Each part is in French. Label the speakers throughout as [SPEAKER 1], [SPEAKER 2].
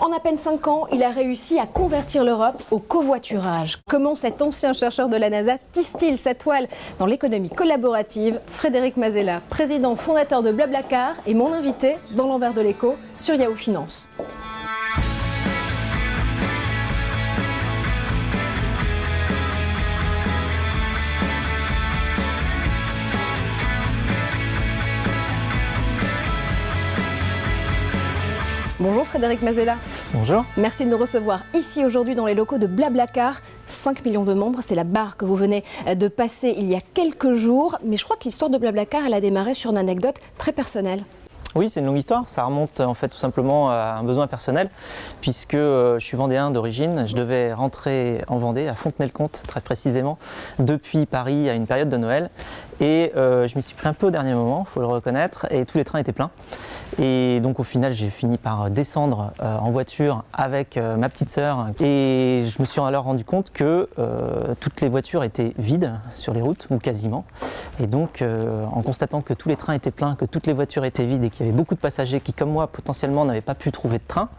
[SPEAKER 1] En à peine 5 ans, il a réussi à convertir l'Europe au covoiturage. Comment cet ancien chercheur de la NASA tisse-t-il sa toile dans l'économie collaborative? Frédéric Mazella, président fondateur de Blablacar, est mon invité dans l'envers de l'écho sur Yahoo Finance. Bonjour Frédéric Mazella.
[SPEAKER 2] Bonjour.
[SPEAKER 1] Merci de nous recevoir ici aujourd'hui dans les locaux de Blablacar. 5 millions de membres, c'est la barre que vous venez de passer il y a quelques jours. Mais je crois que l'histoire de Blablacar, elle a démarré sur une anecdote très personnelle.
[SPEAKER 2] Oui, c'est une longue histoire. Ça remonte en fait tout simplement à un besoin personnel, puisque je suis vendéen d'origine. Je devais rentrer en Vendée, à Fontenay-le-Comte très précisément, depuis Paris à une période de Noël. Et je m'y suis pris un peu au dernier moment, il faut le reconnaître, et tous les trains étaient pleins. Et donc au final, j'ai fini par descendre en voiture avec ma petite sœur. Et je me suis alors rendu compte que toutes les voitures étaient vides sur les routes, ou quasiment. Et donc en constatant que tous les trains étaient pleins, que toutes les voitures étaient vides et qu'il y avait beaucoup de passagers qui, comme moi, potentiellement n'avaient pas pu trouver de train,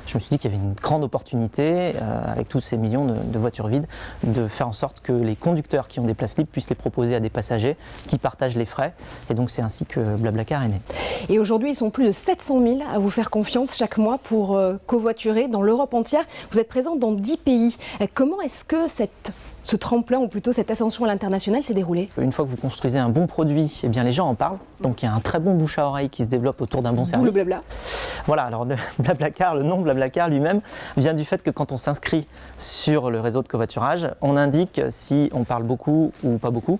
[SPEAKER 2] je me suis dit qu'il y avait une grande opportunité, avec tous ces millions de voitures vides, de faire en sorte que les conducteurs qui ont des places libres puissent les proposer à des passagers qui partagent les frais. Et donc c'est ainsi que Blablacar est né.
[SPEAKER 1] Et aujourd'hui, ils sont plus de 700 000 à vous faire confiance chaque mois pour covoiturer dans l'Europe entière. Vous êtes présent dans 10 pays. Comment est-ce que ce tremplin, ou plutôt cette ascension à l'international, s'est déroulée?
[SPEAKER 2] Une fois que vous construisez un bon produit, eh bien les gens en parlent. Donc il y a un très bon bouche à oreille qui se développe autour d'un bon service.
[SPEAKER 1] D'où le blabla.
[SPEAKER 2] Voilà, alors Blablacar, le nom Blablacar lui-même vient du fait que quand on s'inscrit sur le réseau de covoiturage, on indique si on parle beaucoup ou pas beaucoup.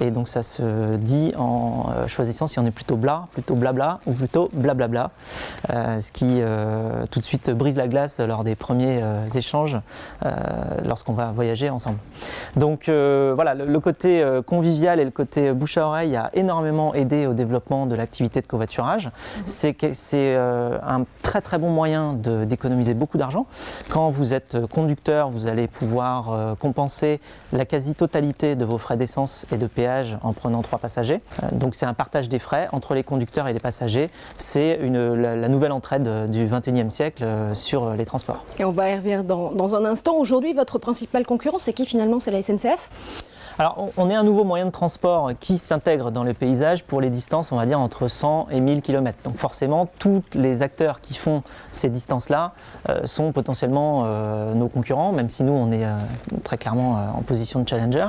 [SPEAKER 2] Et donc ça se dit en choisissant si on est plutôt blabla ou plutôt blablabla. Ce qui tout de suite brise la glace lors des premiers échanges lorsqu'on va voyager ensemble. Donc voilà, le côté convivial et le côté bouche à oreille a énormément aidé au développement de l'activité de covoiturage. C'est un très très bon moyen d'économiser beaucoup d'argent. Quand vous êtes conducteur, vous allez pouvoir compenser la quasi-totalité de vos frais d'essence et de péage en prenant 3 passagers. Donc c'est un partage des frais entre les conducteurs et les passagers. C'est la nouvelle entraide du 21e siècle sur les transports.
[SPEAKER 1] Et on va y revenir dans un instant. Aujourd'hui, votre principal concurrent, c'est qui finalement? C'est la SNCF?
[SPEAKER 2] Alors, on est un nouveau moyen de transport qui s'intègre dans le paysage pour les distances, on va dire, entre 100 et 1000 km. Donc forcément, tous les acteurs qui font ces distances-là sont potentiellement nos concurrents, même si nous, on est très clairement en position de challenger.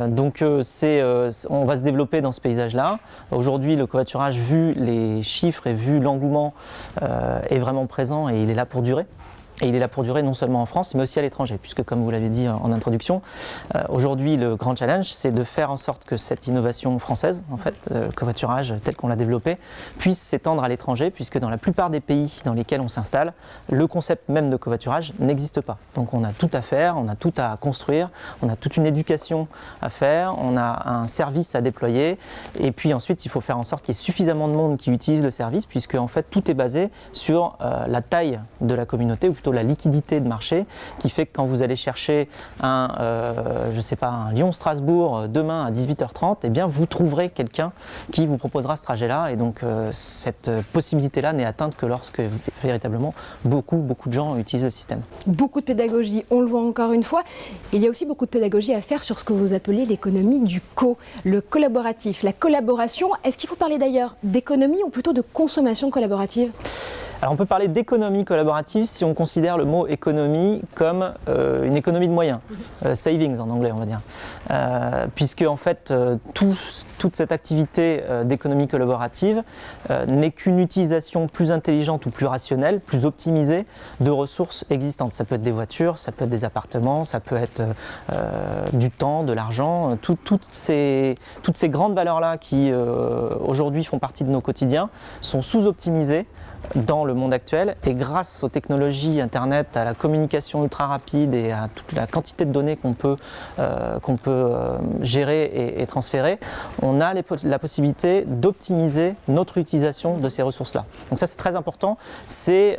[SPEAKER 2] Donc on va se développer dans ce paysage-là. Aujourd'hui, le covoiturage, vu les chiffres et vu l'engouement, est vraiment présent et il est là pour durer. Et il est là pour durer non seulement en France, mais aussi à l'étranger, puisque comme vous l'avez dit en introduction, aujourd'hui le grand challenge, c'est de faire en sorte que cette innovation française, en fait, le covoiturage tel qu'on l'a développé, puisse s'étendre à l'étranger, puisque dans la plupart des pays dans lesquels on s'installe, le concept même de covoiturage n'existe pas. Donc on a tout à faire, on a tout à construire, on a toute une éducation à faire, on a un service à déployer, et puis ensuite il faut faire en sorte qu'il y ait suffisamment de monde qui utilise le service, puisque en fait tout est basé sur la taille de la communauté, ou plutôt la liquidité de marché, qui fait que quand vous allez chercher un Lyon-Strasbourg demain à 18h30, eh bien vous trouverez quelqu'un qui vous proposera ce trajet-là. Et donc cette possibilité-là n'est atteinte que lorsque véritablement beaucoup de gens utilisent le système. Beaucoup
[SPEAKER 1] de pédagogie, on le voit encore une fois. Il y a aussi beaucoup de pédagogie à faire sur ce que vous appelez l'économie du le collaboratif, la collaboration. Est-ce qu'il faut parler d'ailleurs d'économie ou plutôt de consommation collaborative?
[SPEAKER 2] Alors on peut parler d'économie collaborative si on considère le mot économie comme une économie de moyens, savings en anglais on va dire, puisque en fait toute cette activité d'économie collaborative n'est qu'une utilisation plus intelligente ou plus rationnelle, plus optimisée de ressources existantes. Ça peut être des voitures, ça peut être des appartements, ça peut être du temps, de l'argent, toutes ces grandes valeurs-là qui aujourd'hui font partie de nos quotidiens sont sous-optimisées dans le monde actuel, et grâce aux technologies Internet, à la communication ultra rapide et à toute la quantité de données qu'on peut gérer et transférer, on a la possibilité d'optimiser notre utilisation de ces ressources-là. Donc ça c'est très important, c'est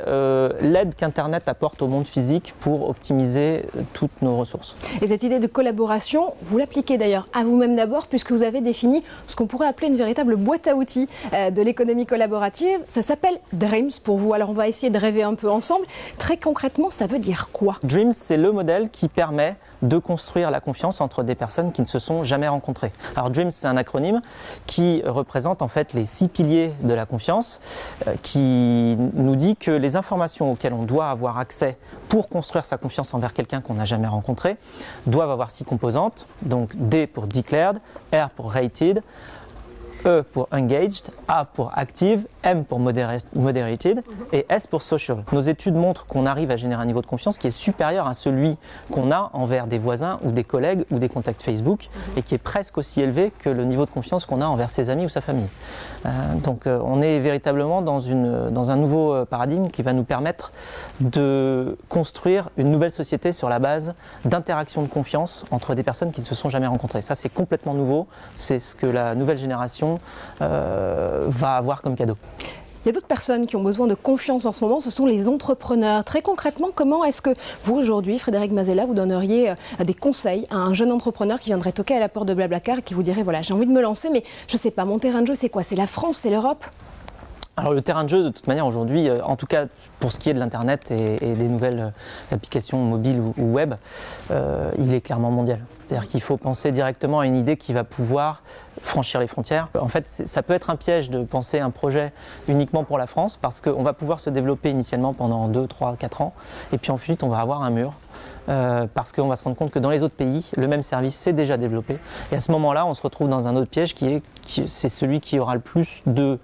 [SPEAKER 2] l'aide qu'Internet apporte au monde physique pour optimiser toutes nos ressources.
[SPEAKER 1] Et cette idée de collaboration, vous l'appliquez d'ailleurs à vous-même d'abord, puisque vous avez défini ce qu'on pourrait appeler une véritable boîte à outils de l'économie collaborative. Ça s'appelle Dreams pour vous. Alors on va essayer de rêver un peu ensemble. Très concrètement, ça veut dire quoi?
[SPEAKER 2] Dreams, c'est le modèle qui permet de construire la confiance entre des personnes qui ne se sont jamais rencontrées. Alors Dreams, c'est un acronyme qui représente en fait les 6 piliers de la confiance, qui nous dit que les informations auxquelles on doit avoir accès pour construire sa confiance envers quelqu'un qu'on n'a jamais rencontré doivent avoir 6 composantes. Donc D pour declared, R pour rated, E pour engaged, A pour active, M pour moderated et S pour social. Nos études montrent qu'on arrive à générer un niveau de confiance qui est supérieur à celui qu'on a envers des voisins ou des collègues ou des contacts Facebook et qui est presque aussi élevé que le niveau de confiance qu'on a envers ses amis ou sa famille. Donc on est véritablement dans un nouveau paradigme qui va nous permettre de construire une nouvelle société sur la base d'interactions de confiance entre des personnes qui ne se sont jamais rencontrées. Ça, c'est complètement nouveau. C'est ce que la nouvelle génération va avoir comme cadeau.
[SPEAKER 1] Il y a d'autres personnes qui ont besoin de confiance en ce moment, ce sont les entrepreneurs. Très concrètement, comment est-ce que vous, aujourd'hui, Frédéric Mazella, vous donneriez des conseils à un jeune entrepreneur qui viendrait toquer à la porte de Blablacar et qui vous dirait, voilà, j'ai envie de me lancer, mais je ne sais pas, mon terrain de jeu, c'est quoi? C'est la France, c'est l'Europe?
[SPEAKER 2] Alors le terrain de jeu, de toute manière, aujourd'hui, en tout cas pour ce qui est de l'Internet et des nouvelles applications mobiles ou web, il est clairement mondial. C'est-à-dire qu'il faut penser directement à une idée qui va pouvoir franchir les frontières. En fait, ça peut être un piège de penser un projet uniquement pour la France parce qu'on va pouvoir se développer initialement pendant 2, 3, 4 ans et puis ensuite on va avoir un mur. Parce qu'on va se rendre compte que dans les autres pays, le même service s'est déjà développé. Et à ce moment-là, on se retrouve dans un autre piège c'est celui qui aura le plus de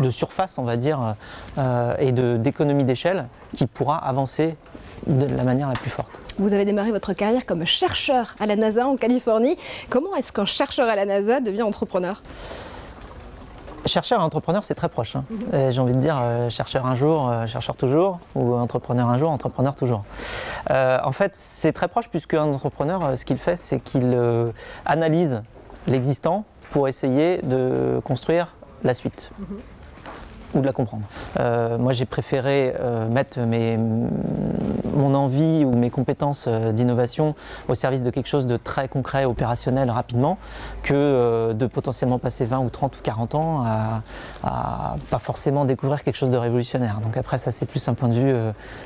[SPEAKER 2] surface, on va dire, et d'économie d'échelle, qui pourra avancer de la manière la plus forte.
[SPEAKER 1] Vous avez démarré votre carrière comme chercheur à la NASA en Californie. Comment est-ce qu'un chercheur à la NASA devient entrepreneur ?
[SPEAKER 2] Chercheur et entrepreneur, c'est très proche. J'ai envie de dire chercheur un jour, chercheur toujours, ou entrepreneur un jour, entrepreneur toujours. En fait, c'est très proche puisque un entrepreneur, ce qu'il fait, c'est qu'il analyse l'existant pour essayer de construire la suite. Ou de la comprendre. Moi, j'ai préféré mettre mon envie ou mes compétences d'innovation au service de quelque chose de très concret, opérationnel, rapidement, que de potentiellement passer 20 ou 30 ou 40 ans à pas forcément découvrir quelque chose de révolutionnaire. Donc après, ça, c'est plus un point de vue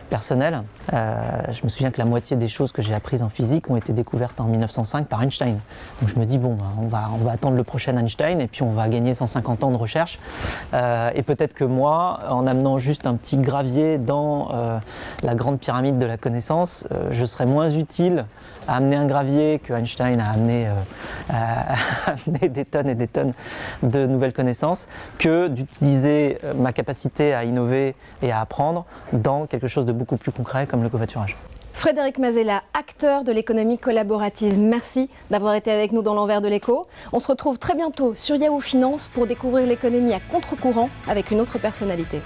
[SPEAKER 2] personnel. Je me souviens que la moitié des choses que j'ai apprises en physique ont été découvertes en 1905 par Einstein. Donc je me dis, bon, on va attendre le prochain Einstein et puis on va gagner 150 ans de recherche. Et peut-être que moi, en amenant juste un petit gravier dans la grande pyramide de la connaissance, je serais moins utile à amener un gravier que Einstein a amené des tonnes et des tonnes de nouvelles connaissances, que d'utiliser ma capacité à innover et à apprendre dans quelque chose de beaucoup plus concret comme le covoiturage.
[SPEAKER 1] Frédéric Mazella, acteur de l'économie collaborative, merci d'avoir été avec nous dans l'envers de l'écho. On se retrouve très bientôt sur Yahoo Finance pour découvrir l'économie à contre-courant avec une autre personnalité.